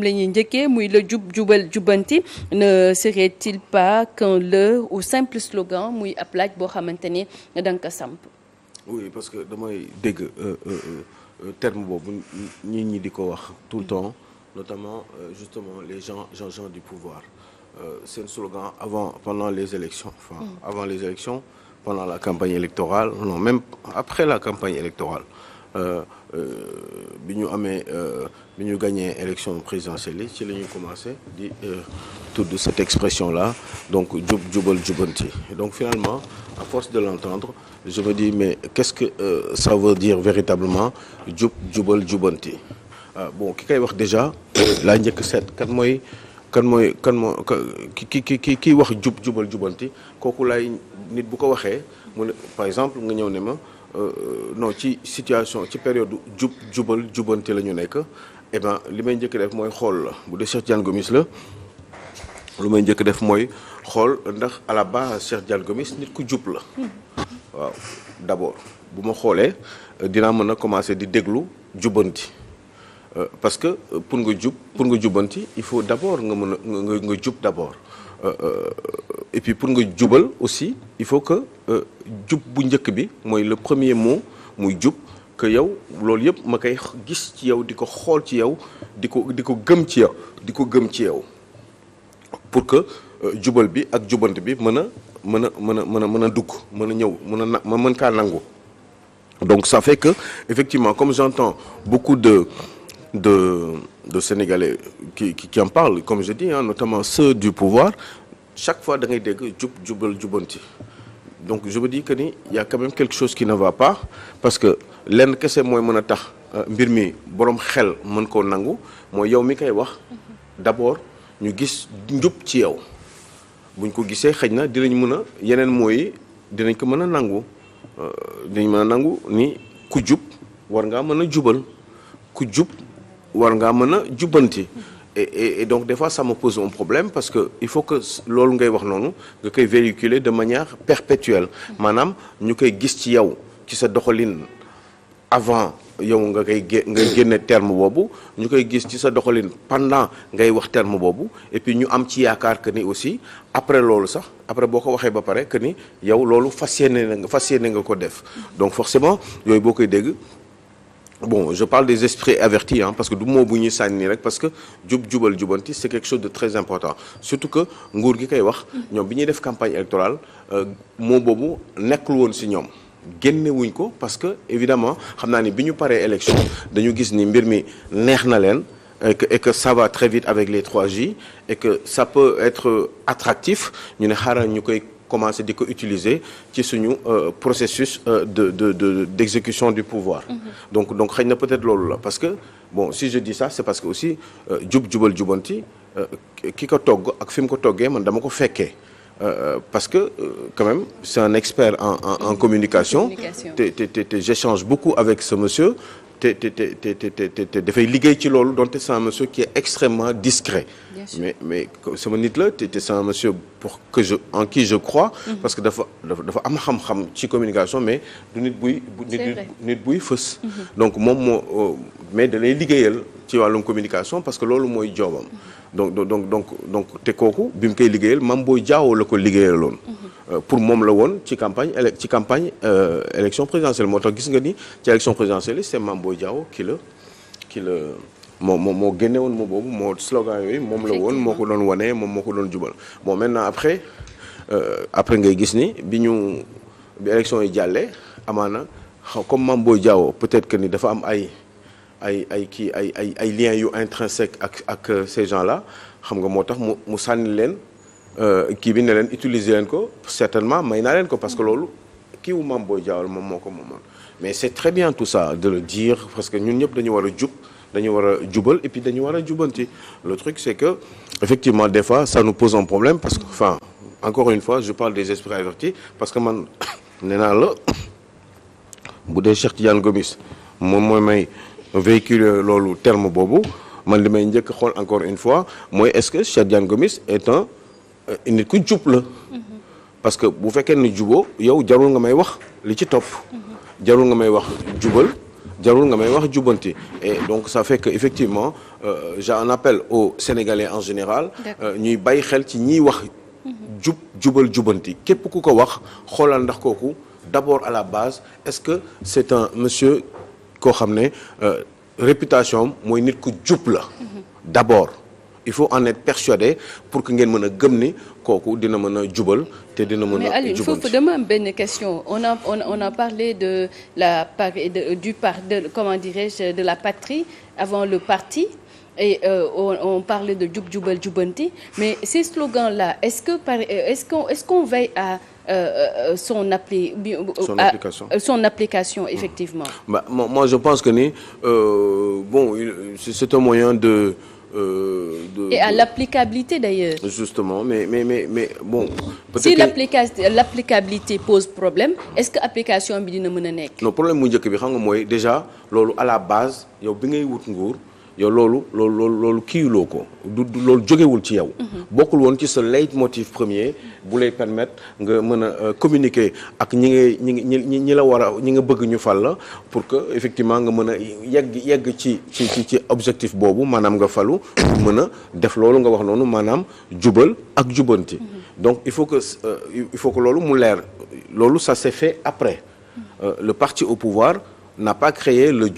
la ñuy njëkkee muy le jubal jubanti ne serait-il pas qu'un leurre ou simple slogan muy ab laaj boo xamante ni da nga ko samp. oui parce que damay dégg terme boobu ñi di ko wax tout le temps notamment justement les gens du pouvoir seen slogan pendant les élections avant les élections pendant la campagne électorale non même après la campagne électorale bi ñu gagné élection présidentielle yi ci la ñuy commencé di tudd cette expression là donc jubal jubanti donc finalement à force de l'entendre je me dis mais qu'est-ce que ça veut dire véritablement jubal jubanti bon ki koy wax déjà laa njëkk seet kan mooy ki wax jubal jubanti kooku laay nit bu ko waxee mu ne par exemple nga ñëw ne ma non ci situation ci période jubal jubanti la ñu nekk eh ben li may njëkk def mooy xool la bu dee Cheikh Tidiane Gomis la lu may njëkk def mooy xool ndax à la base Cheikh Tidiane Gomis nit ku jub la waaw d'abord bu ma xoolee dinaa mën a commencer di déglu jubanti parce que pour nga jubanti il faut d'abord nga mën a nga jub d'abord et puis pour nga jubal aussi il faut que jub bu njëkk bi mooy le premier mot muy jub que yow loolu yëpp ma koy gis ci yow di ko xool ci yow di ko gëm ci yow pour que jubal bi ak jubant bi mën a dugg mën a ñëw ma mën kaa nangu. Donc ça fait que effectivement comme j'entends beaucoup de Sénégalais qui en parlent comme je dis notamment ceux du pouvoir chaque fois da ngay dégg jubal jubanti donc je me dis que ni y a quand même quelque chose qui ne va pas parce que lenn kese mooy mën a tax mbir mi boroom xel mën koo nangu mooy yow mi koy wax d'abord ñu gis njub ci yow buñ ko gisee xëy na dinañ mën a yeneen mooy dinañ ko mën a nangu dinañ mën a nangu ni ku jub war ngaa mën a jubal ku jub war ngaa mën a jubanti et donc des fois ça me pose un problème parce que il faut que loolu ngay wax noonu nga koy véhiculer de manière perpétuelle maanaam ñu koy gis ci yow ci sa doxalin avant yow ngay génne terme boobu ñu koy gis ci sa doxalin pendant ngay wax terme boobu et puis ñu am ci yaakaar que ni aussi après loolu sax après boo ko waxee ba pare que ni yow loolu fas yéene nga ko def donc forcément yooyu boo koy dégg bon je parle des esprits avertis parce que du moo bu ñuy sànni rek parce que jubal jubanti c'est quelque chose de très important surtout que nguur gi koy wax ñoom bi ñuy def campagne électorale moo boobu nekkul woon ci ñoom génne wuñ ko parce que évidemment xam naa ni bi ñu paree élection dañu gis ni mbir mi neex na leen et que ça va très vite avec les 3J et que ça peut être attractif ñu ne xaaral ñu koy commencer di ko utiliser ci suñu processus d'exécution du pouvoir donc xëy na peut-être loolu la parce que bon si je dis ça c'est parce que aussi jubal jubanti ki ko togg ak fi mu ko toggee man dama ko fekkee parce que quand même c'est un expert en communication te j'échange beaucoup avec ce monsieur te dafay liggéey ci loolu donte c'est un monsieur qui est extrêmement discret mais sama nit la te c'est un monsieur en qui je crois parce que dafa am xam-xam ci communication mais du nit buy fës donc moom moo mais da lay liggéeyal ci wàllum communication parce que loolu mooy joobam donc te kooku bi mu koy liggéeyal Mame Boye Diao la ko liggéeyaloon pour moom la woon ci campagne élection présidentielle moo tax gis nga ni ci élection présidentielle c'est Mame Boye Diao ki la moo génne woon moo boobu moo slogan yooyu moom la woon moo ko doon wane moom moo ko doon jubal bon maintenant après ngay gis ni bi élection yi jàllee amaana comme Mame Boye Diao peut-être que ni dafa am ay liens yu intrinsèques ak ces gens-là xam nga moo tax mu sànni leen kii bi ne leen utiliser leen ko certainement may naa leen ko parce que loolu kii wu Mame Boye Diao moom moo ko moomoon mais c'est très bien tout ça de le dire parce que ñun ñëpp dañu war a jubal et puis dañu war a jubanti le truc c'est que effectivement des fois ça nous pose un problème parce que encore une fois je parle des esprits avertis parce que man nee naa la bu dee Cheikh Tidiane Gomis moom mooy may véhiculer loolu terme boobu man li may njëkk xool encore une fois mooy est-ce que Cheikh Tidiane Gomis est nit ku jub la parce que bu fekkee ni juboo yow jarul nga may wax li ci topp jarul nga may wax jubal jarul nga may wax jubbanti et donc ça fait que effectivement j'en appelle aux Sénégalais en général ñuy bàyyi xel ci ñiy wax jubal jubbanti képp ku ko wax xoolal ndax kooku d'abord à la base est-ce que c'est un monsieur koo xam ne réputation mooy nit ku jub la d'abord il faut en être persuadé pour que ngeen mën a gëm ni kooku dina mën a jubal te dina mën a mais Alioune foofu dama am benn question on a parlé de la comment dirais-je de la patrie avant le parti et on parlait de jub jubal jubanti mais ces slogans là est-ce qu'on veille à son application effectivement. Moi je pense que ni bon c'est un moyen de et à l'applicabilité d'ailleurs. Justement mais bon. Si l'applicabilité pose problème est-ce que application bi dina mën a nekk. non problème mu njëkk bi xam nga mooy déjà loolu à la base yow bi ngay wut nguur yow loolu kiiwuloo ko du loolu jógewul ci yow. bokkul woon ci sa leitmotiv premier bu lay permettre nga mën a communiquer ak ñi la war a ñi nga bëgg ñu fal la pour que effectivement nga mën a yegg ci objectif boobu maanaam nga falu mën a def loolu nga wax noonu maanaam jubal ak jubanti. donc il faut que loolu mu leer loolu ça s'est fait après. Le parti au pouvoir n'a pas créé le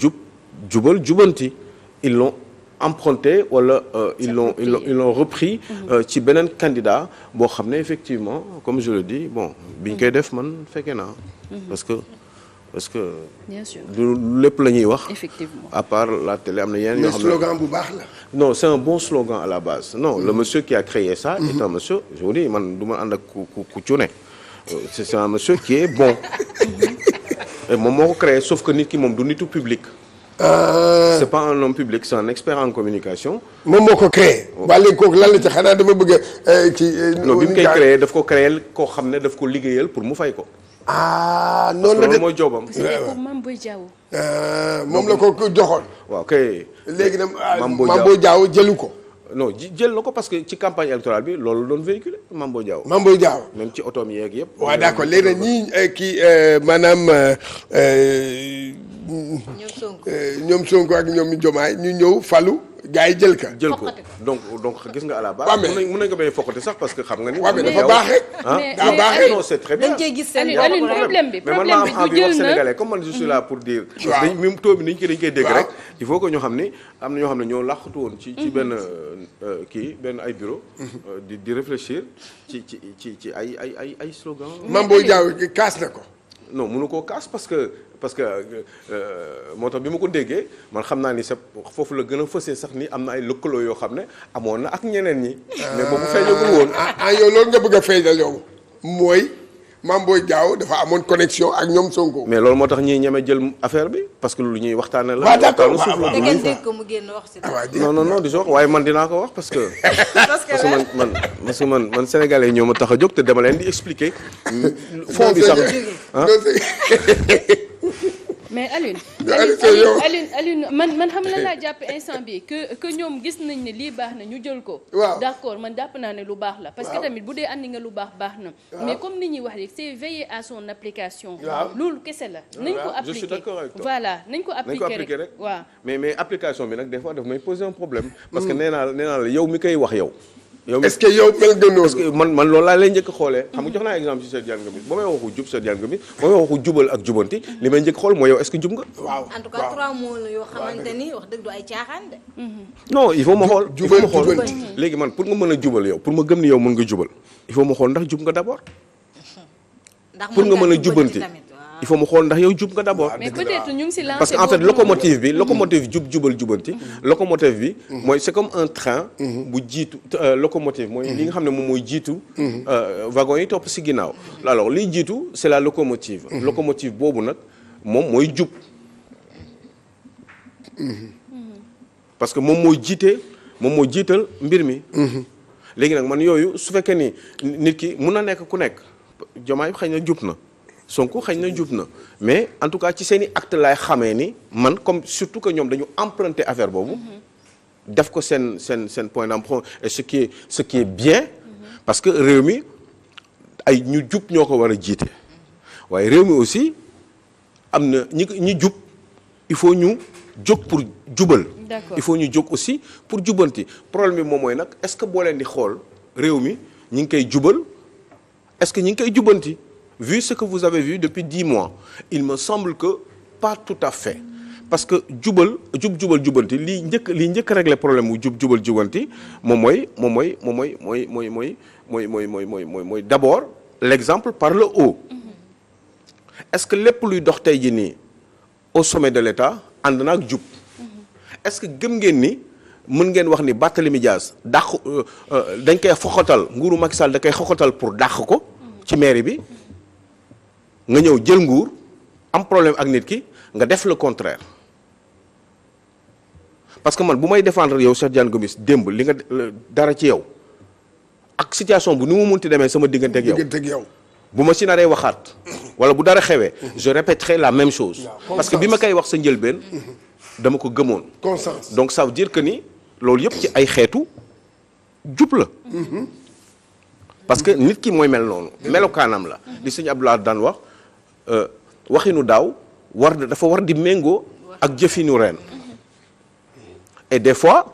jubal jubanti. Ils l'ont emprunté wala ils l'ont repris ci beneen candidat boo xam ne effectivement comme je le dis bon biñ koy def man fekkee naa parce que bien sûr du lépp la ñuy wax effectivement à part la télé am na yeneen yoo xam ne slogan bu baax la non c'est un bon slogan à la base non le monsieur qui a créé ça est un monsieur je vous dis man du ma ànd ak ku cuune c'est un monsieur qui est bon et moom moo ko créé sauf que nit ki moom du nitu public. C'est pas un homme public c'est un expert en communication. moom moo ko créé. waa léegi kooku lan la ci xanaa dama bëgg a ci. non bi mu koy créé daf ko créé koo xam ne daf ko liggéeyal pour mu fay ko. noonu la de mooy joobam. c'était pour Mame Boye Diao. moom la ko joxoon. waaw kay. léegi nag Mame Boye Diao jëlu ko. non jël na ko parce que ci campagne électorale bi loolu doon véhiculé Mame Boye Diao. Mame Boye Diao. même ci otoom yeeg yëpp. waaw d'accord léegi nag ñii kii maanaam. ñoom Sonko ak ñoom Diomaye ñu ñëw falu gars yi jël ko donc gis nga à la base. waaw mais mën nañ ko bañ a fokkati sax parce que xam nga ni. waaw mais dafa baax rek. daa baaxee non c'est très bien. dañ cee gis seen problème bi mais man maa am envie wax sénégalais comme man je suis là pour dire. waaw dañ même taux bi dañ koy dégg rek. il faut que ñu xam ni am na ñoo xam ne ñoo làqatu woon ci benn benn ay bureau. di réfléchir ci ay slogan. Mame Boye Diao kaas na ko. non mënu koo kaas parce que moo tax bi ma ko déggee man xam naa ni sa foofu la gën a fësee sax ni am na ay lëkkaloo yoo xam ne amoon na ak ñeneen ñi. mais boobu feeñagul woon. yow loolu nga bëgg a feeñal yow mooy Mame Boye Diao dafa amoon connexion ak ñoom Sonko. mais loolu moo tax ñiy ñeme jël affaire bi parce que lu ñuy waxtaanee la. waaw d'accord da ngeen dégg ko mu génn wax si. non di wax waaye man dinaa ko wax parce que. parce que man sénégalais ñoo ma tax a jóg te dama leen di expliquer. fond bi sax mais Alioune man xam la laa jàpp instant bi que ñoom gis nañ ne lii baax na ñu jël ko. waaw d'accord man jàpp naa ne lu baax la. parce que tamit bu dee andi nga lu baax na. mais comme ni ñuy wax rek c'est veiller à son application. loolu kese la. nañ ko appliquer je suis d'accord avec toi. voilà nañ ko appliquer rek waaw. mais application bi nag des fois daf may poser un problème. parce que nee naa la yow mi koy wax yow. est-ce que yow mel nga noonu. parce que man loolu laa lay njëkk xoolee. xam nga jox naa exemple ci Cheikh Diagne Gomis ba may waxu jub Cheikh Diagne Gomis ba may waxu jubal ak jubanti li may njëkk xool mooy yow est-ce que jub nga. waaw en tout cas 3 mots la yoo xamante ni wax dëgg du ay caaxaan de. non il faut ma xool. jubal léegi man pour nga mën a jubal yow pour ma gëm ni yow mën nga jubal il faut ma xool ndax jub nga d'abord. pour nga mën a jubanti il faut ma xool ndax yow jub nga d'abord. mais peut-être ñu ngi si lancé parce que en fait locomotive jubal jubanti. locomotive bi. mooy c'est comme un train. bu jiitu locomotive mooy li nga xam ne moom mooy jiitu. wagon yi topp si ginnaaw. alors liy jiitu c'est la locomotive. locomotive boobu nag moom mooy jub. parce que moom mooy jiital mbir mi. léegi nag man yooyu su fekkee ni nit ki mun na nekk ku nekk Diomaye xëy na jub na. Sonko xëy na jub na mais en tout cas ci seeni acte laay xamee ni man comme surtout que ñoom dañu emprunter affaire boobu def ko seen point d'emprunt et ce qui est bien parce que réew mi ay ñu jub ñoo ko war a jiite waaye réew mi aussi am na ñi jub il faut ñu jóg pour jubal. D'accord. il faut ñu jóg aussi pour jubanti problème bi moom mooy nag est-ce que boo leen di xool réew mi ñi ngi koy jubal est-ce que ñi ngi koy jubanti vu ce que vous avez vu depuis 10 mois il me semble que pas tout à fait parce que jubal jubanti lii njëkk régler problème mu jubal jubanti mooy d'abord l'exemple par le haut est-ce que lépp luy dox tey ji nii au sommet de l'État ànd na ak jub est-ce que gëm ngeen ni mën ngeen wax ni Barthélémy Dias dàq dañ koy xoxatal nguuru Macky Sall da koy xoxatal pour dàq ko ci mairie bi nga ñëw jël nguur am problème ak nit ki nga def le contraire parce que man bu may défendre yow Cheikh Diane Gomis démb li nga dara ci yow ak situation bu ni mu munti demee sama diggante ak yow bu ma si naree waxaat wala bu dara xewee je répéterai la même chose parce que bi ma koy wax sa njëlbeen dama ko gëmoon conscience donc ça veut dire que ni loolu yëpp ci ay xeetu jub la parce que nit ki mooy mel noonu melokaanam la li sëñ Abdoulaye daan wax waxinu daaw dafa war di méngoo ak jëfinu ren et des fois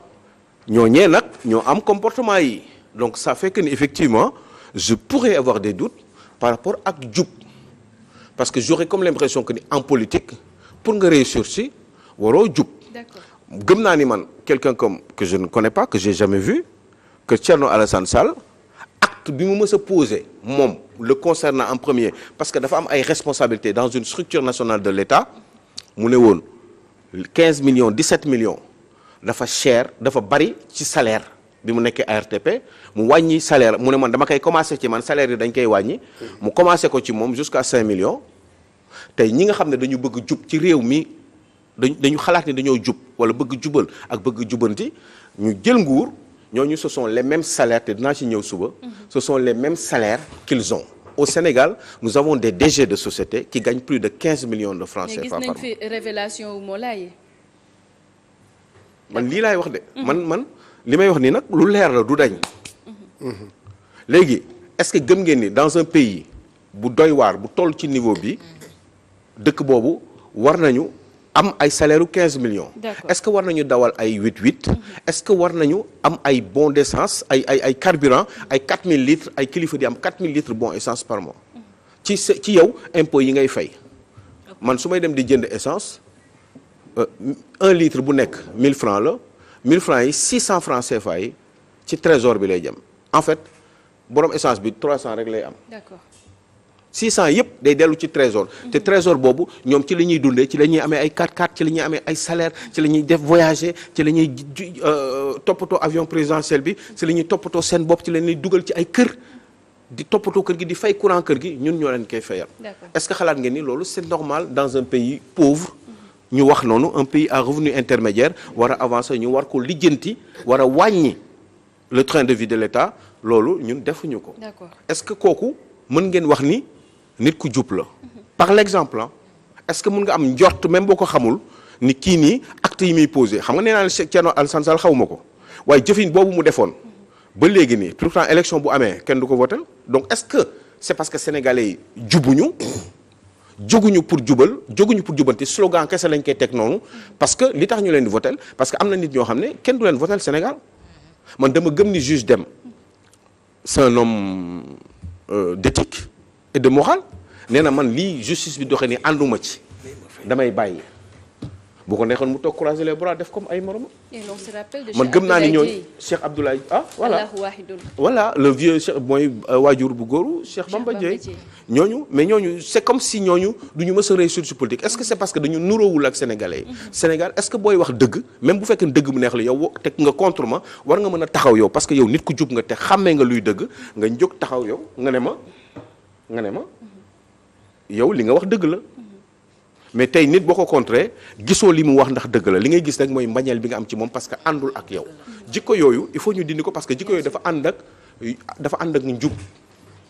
ñooñee nag ñoo am comportement yi donc ça fait que ni effectivement je pourrais avoir des doutes par rapport ak jub parce que j'aurais comme l'impression que ni en politique pour nga réussir si waroo jub gëm naa ni man quelqu'un comme que je ne connais pas que j'ai jamais vu que Thierno Alassane Sall acte bi mu mës a posé moom le concernant en premier parce que dafa am ay responsabilités dans une structure nationale de l'État mu ne woon 15 millions 17 millions dafa cher dafa bari ci salaire bi mu nekkee ARTP mu wàññi salaire mu ne man dama koy commencer ci man salaire yi dañ koy wàññi mu commencer ko ci moom jusqu'à 5 millions tey ñi nga xam ne dañu bëgg jub ci réew mi dañu xalaat ni dañoo jub wala bëgg jubal ak bëgg jubanti ñu jël nguur ñooñu ce sont les mêmes salaires te dinaa ci ñëw suba ce sont les mêmes salaires qu'ils ont au Sénégal nous avons des DG de société qui gagnent plus de 15 millions de francs CFA par mois. gis nañ fi révélation wu Molaye. man lii laay wax de. man li may wax nii nag lu leer la du dañ. léegi est-ce que gëm ngeen ni dans un pays bu doy waar bu toll ci niveau bi dëkk boobu war nañu am ay salaire u 15 millions. Est-ce que war nañu dawal ay 8-8. Est-ce que war nañu am ay bons d'essence ay carburant ay 4000 litres ay kilifa di am 4000 litres bon essence par mois. ci yow impôt yi ngay fay. man su may dem di jënd essence 1 litre bu nekk 1000 francs la 1000 francs yi 600 francs CFA yi ci trésor bi lay jëm en fait borom essence bi 300 rek lay am. D'accord. 600 yëpp day dellu ci trésor te trésor boobu ñoom ci la ñuy dundee ci la ñuy amee ay 4x4 ci la ñuy amee ay salaire ci la ñuy def voyager ci la ñuy toppatoo avion présidentiel bi ci la ñuy toppatoo seen bopp ci la ñuy dugal ci ay kër di toppatoo kër gi di fay courant kër gi ñun ñoo leen koy fayal. Est-ce que xalaat ngeen ni loolu c'est normal dans un pays pauvre ñu wax noonu un pays à revenu intermédiaire war a avancer ñu war ko lijjanti war a wàññi le train de vie de l'État loolu ñun defuñu ko. D'accord. Est-ce que kooku mën ngeen wax ni nit ku jub la par l'exemple est-ce que mën nga am njort même boo ko xamul ni kii nii acte yi muy posé xam nga nee naa la Thierno Alassane Sall xawuma ko waaye jëfin boobu mu defoon ba léegi nii tout le temps élection bu amee kenn du ko voter donc est-ce que c'est parce que sénégalais yi jubuñu jóguñu pour jubal jóguñu pour jubanti slogan kese lañ koy teg noonu parce que li tax ñu leen di voter parce que am na nit ñoo xam ne kenn du leen voter Sénégal man dama gëm ni juge Dème c'est un homme d'éthique et de morale nee na man lii justice bi doxee ni ànduma ci damay bàyyi bu ko neexoon mu toog croiser les bras def comme ay moromam. Et l'on se rappelle de man gëm naa ni ñooñu Cheikh Abdoulaye voilà le vieux Cheikh mooy waajur bu góoru Cheikh Bamba Dièye ñooñu mais ñooñu c'est comme si ñooñu du ñu mës a réussir ci politique est-ce que c'est parce que dañu nuroowul ak sénégalais yi Sénégal est-ce que booy wax dëgg même bu fekkee dëgg bu neex la yow teg nga contre ma war nga mën a taxaw yow parce que yow nit ku jub nga te xàmmee nga luy dëgg nga jóg taxaw yow nga ne ma yow li nga wax dëgg la mais tey nit boo ko contré gisoo li mu wax ndax dëgg la li ngay gis rek mooy mbañeel bi nga am ci moom parce que àndul ak yow jikko yooyu il faut ñu dindi ko parce que jikko yooyu dafa ànd ak njub.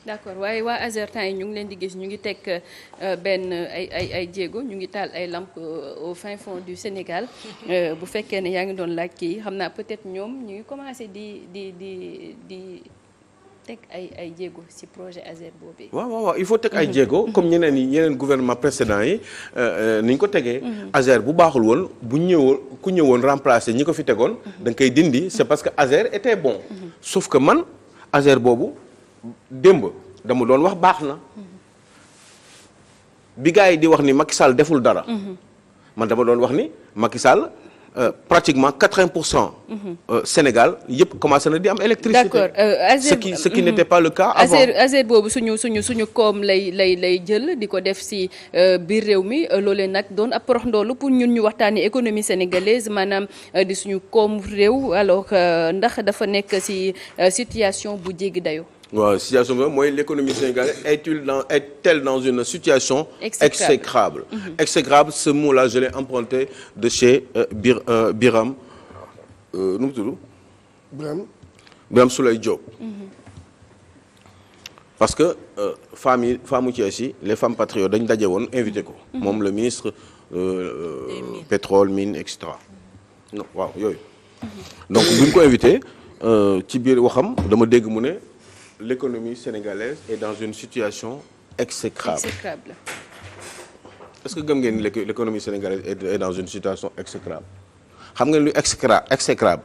D'accord waaye waa ASER yi ñu ngi leen di gis ñu ngi teg benn ay jéego ñu ngi taal ay lampes au fin fond du Sénégal bu fekkee ne yaa ngi doon laaj kii xam naa peut-être ñoom ñu ngi commencer di teg ay jéego ci projet ASER boobee. waaw il faut teg ay jéego. comme yeneen gouvernement précédent yi ni ñu ko tegee. ASER bu baaxul woon ku ñëwoon remplacer ñi ko fi tegoon. da nga koy dindi c'est parce que ASER était bon. sauf que man ASER boobu démb dama doon wax baax na. bi gars yi di wax ni Macky Sall deful dara. man dama doon wax ni Macky Sall. Pratiquement 80% Sénégal yëpp commencé na di am électricité. D'accord ce qui n'était pas le cas avant. ASER boobu suñu koom lay jël di ko def ci biir réew mi loolee nag doon ab porox ndoolu pour ñun ñu waxtaanee économie sénégalaise maanaam di suñu koom réew alors ndax dafa nekk ci situation bu jéggi dayo waaw situation bi mooy l'économie sénégalaise est-elle dans une situation exécrable. Exécrable, ce mot-là je l'ai emprunté de chez Biram nu mu tudd. Biram Souleye Diop. parce que femmes Thiès yi les femmes patriotes dañ daje woon invité ko. moom le ministre pétrole mine et cetera. non waaw yooyu. donc bu ñu ko invité ci biir waxam dama dégg mu ne. L'économie sénégalaise est dans une situation exécrable. Est-ce que gëm ngeen ni l'économie sénégalaise est dans une situation exécrable xam ngeen lu exécrable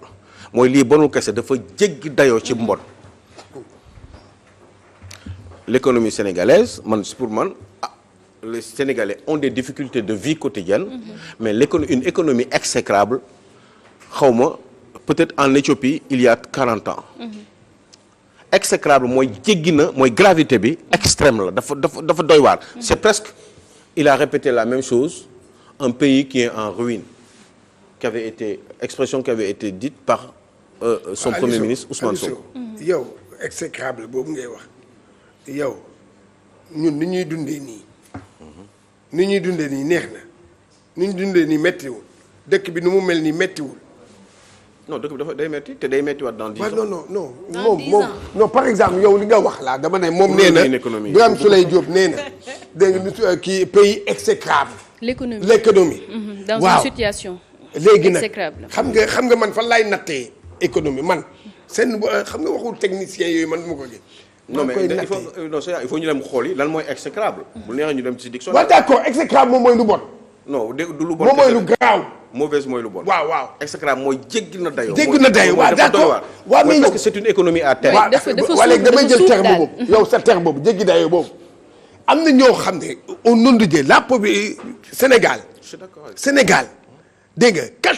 mooy lii bonul kese dafa jéggi dayoo ci mbon. L'économie sénégalaise pour man les Sénégalais ont des difficultés de vie quotidienne. Mais une économie exécrable xawma peut-être en Éthiopie il y a 40 ans. Exécrable mooy jéggi na mooy gravité bi extrême la dafa doy waar. C'est presque il a répété la même chose un pays qui est en ruine expression qui avait été dite par son premier ministre Ousmane Sonko. yow exécrable boobu ngay wax yow ñun ni ñuy dundee nii neex na ni ñu dundee nii méttiwul dëkk bi nu mu mel nii méttiwul. non dëkk bi day metti te day mettiwaat dans 10 ans. non par exemple yow li nga wax laa dama ne moom nee na Birame Souleye Diop nee na dégg nga kii pays exécrable. l'économie. dans une situation. léegi nag xam nga man fan laay nattee économie man seen xam nga waxul technicien yooyu man du ma ko gis. non mais il faut ñu dem xool yi lan mooy exécrable. bu neexee ñu dem ci dictionnaire. waaw d'accord exécrable moom mooy lu bon. non du lu bon. moom mooy lu garaaw. mauvaise mooy lu bon. waaw exécrable mooy jéggi na dayoo. waaw d'accord waaw mais parce que c'est une économie à terre. waaw léegi damay jël terme boobu yow sa terme boobu jéggi dayoo boobu. am na ñoo xam ne au nom de Dieu la population Sénégal. je suis d'accord Sénégal dégg nga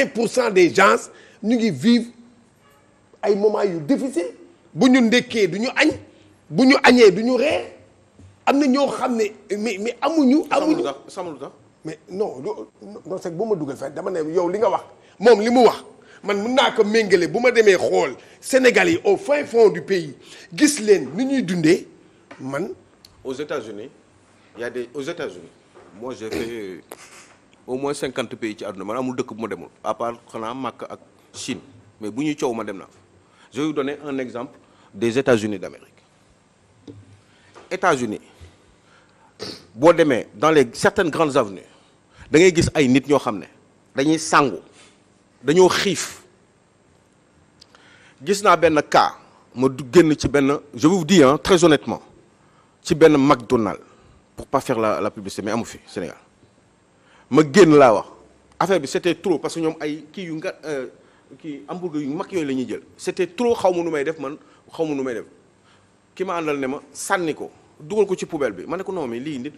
80% des gens ñu ngi vivre ay moments yu difficile bu ñu ndekkee du ñu añ bu ñu añee du ñu reer am na ñoo xam ne mais amuñu. samul tax mais non c'est bu ma dugal fenn dama ne yow li nga wax moom li mu wax man mën naa ko méngale bu ma demee xool Sénégal yi au fin fond du pays gis leen ni ñuy dundee man. aux États-Unis aux États-Unis moi j'ai fait au moins 50 pays ci àdduna man amul dëkk bu ma demul à part xanaa Makka ak Chine mais bu ñuy coow ma dem na je vais vous donner un exemple des États-Unis d'Amérique. États-Unis boo demee dans certaines grandes avenues da ngay gis ay nit ñoo xam ne dañuy sangu dañoo xiif gis naa benn cas ma génn ci benn je vous dis très honnêtement ci benn McDonald's pour pas faire la publicité mais amu fi Sénégal ma génn laa wax affaire bi c'était trop parce que ñoom ay kii hamburger yu mag yooyu la ñuy jël c'était trop xaw ma nu may def ki ma àndal ne ma sànni ko dugal ko ci poubelle bi ma ne ko non mais lii nit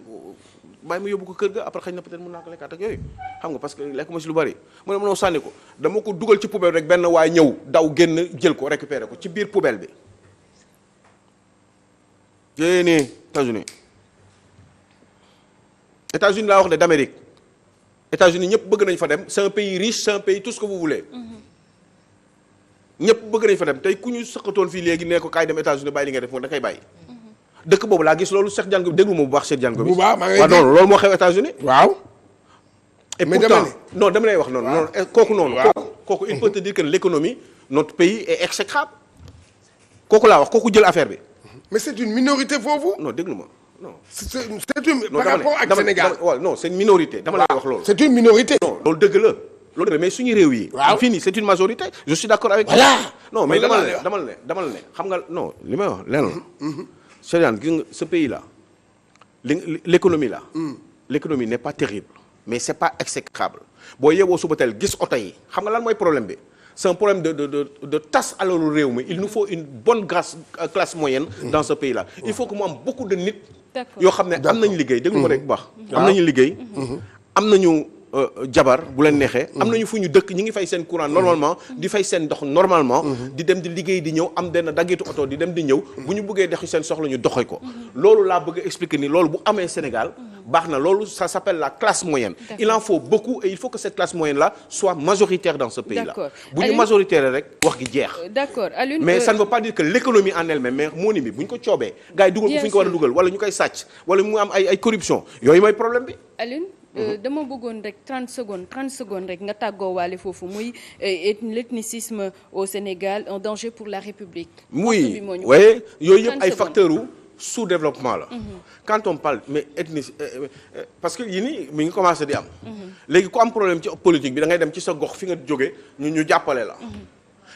bàyyi ma yóbbu ko kër ga après xëy na peut-être mën naa ko lekkaat ak yooyu xam nga parce que lekk ma ci lu bari mu ne ma noo sànni ko dama ko dugal ci poubelle rek benn waay ñëw daw génn jël ko récupérer ko ci biir poubelle bi yéen nii États-Unis laa wax de d'Amérique États-Unis ñëpp bëgg nañ fa dem c'est un pays riche c'est un pays tout ce que vous voulez ñëpp bëgg nañ fa dem tey ku ñu sëqatoon fii léegi nee ko kaay dem États-Unis bàyyi li nga def moom da koy bàyyi dëkk boobu laa gis loolu Cheikh Diagne Gomis déglu ma bu baax Cheikh Diagne Gomis. bu baax maa ngi waaw non loolu moo xew États-Unis. waaw. et pourtant non dama lay wax noonu. kooku noonu. kooku il peut te dire que l'économie notre pays est exécrable kooku laa wax kooku jël affaire bi. mais c'est une minorité foofu. non déglu ma non. c'est une par rapport ak Sénégal. non c'est une minorité dama lay wax loolu. c'est une minorité. non loolu dëgg la loolu mais suñu réew yi. waaw fii nii c'est une majorité je suis d'accord avec. voilà non mais dama la ne xam nga non li may wax lenn la. c'est-à-dire gis nga ce pays là l'économie là. l'économie n'est pas terrible mais c'est pas exécrable boo yeewoo suba teel gis oto yi xam nga lan mooy problème bi. c'est un problème de tas alalu réew mi il nous faut une bonne classe moyenne dans ce pays là il faut que mu am beaucoup de nit yoo xam ne am nañu liggéey déglu ma rek bu baax am nañu liggéey am nañu jabar bu leen neexee am nañu fu ñu dëkk ñi ngi fay seen courant normalement di fay seen ndox normalement di dem di liggéey di ñëw am benn daggitu oto di dem di ñëw bu ñu bëggee dexi seen soxla ñu doxee ko loolu laa bëgg a expliquer ni loolu bu amee Sénégal baax na loolu ça s'appelle la classe moyenne il en faut beaucoup et il faut que cette classe moyenne là soit majoritaire dans ce pays là bu ñu majoritaire rek wax gi jeex d'accord Alioune mais ça ne veut pas dire que l'économie en elle-même mais moo ni bi bu ñu ko coobee gars yi dugal ko fu ñu ko war a dugal wala ñu koy sàcc wala mu am ay corruption yooyu mooy problème bi Alioune dama bëggoon rek 30 secondes rek nga tàggoo waale foofu muy l'ethnicisme au Sénégal un danger pour la République oui oui yooyu yëpp ay facteurs u sous-développement la quand on parle mais ethnie parce que yi ni mi ngi commencé di am léegi ku am problème ci politique bi da ngay dem ci sa gox fi nga jógee ñu jàppale la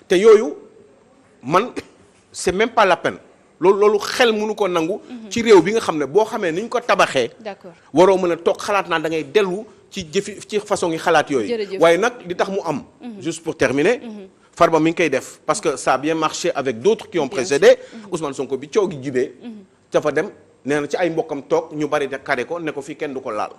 te yooyu man c'est même pas la peine loolu xel mënu ko nangu ci réew bi nga xam ne boo xamee ni ñu ko tabaxee d'accord waroo mën a toog xalaat naa da ngay dellu ci jëfi ci façon yi xalaat yooyu waaye nag li tax mu am juste pour terminer Farba mi ngi koy def parce que ça a bien marché avec d'autres qui ont précédé Ousmane Sonko bi coow gi jibee dafa dem nee na ci ay mbokkam toog ñu bari de kare ko ne ko fii kenn du ko laal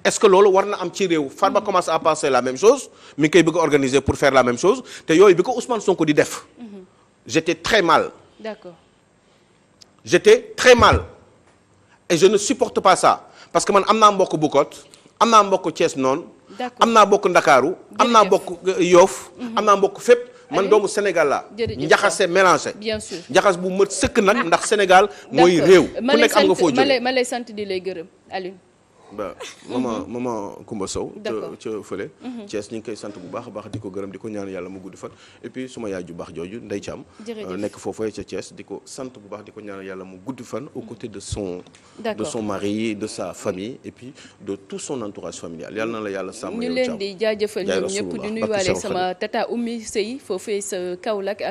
est-ce que loolu war na am ci réew Farba commence à penser la même chose mi ngi koy bëgg a organiser pour faire la même chose te yooyu bi ko Ousmane Sonko di def j'étais très mal d'accord j'étais très mal et je ne supporte pas ça parce que man am naa mbokk Bukot am naa mbokk Thiès noonu am naa mbokk Ndakaaru am naa mbokk Yoff am naa mbokk fépp man doomu Sénégal la njaxase mélangé bien sûr njaxas bu mët sëkk nag ndax Sénégal mooy réew ku nekk am nga foo jóge ma lay sant di lay gërëm Alioune ba maman Koumba Sow ca fële Thiès ñu ngi koy sant bu baax a baax di ko gërëm di ko ñaan yàlla mu gudd fan et puis suma yaay ju baax jooju Ndeye Thiam nekk foofu ca Thiès di ko sant bu baax di ko ñaan yàlla mu gudd fan aux côtés de son mari de sa famille et puis de tout son entourage familial yàlla na la yàlla sàmm ñu leen di jaajëfal ñoom ñëpp di nuyuwaale sama tata Oumy Sey foofee sa Kaolack ak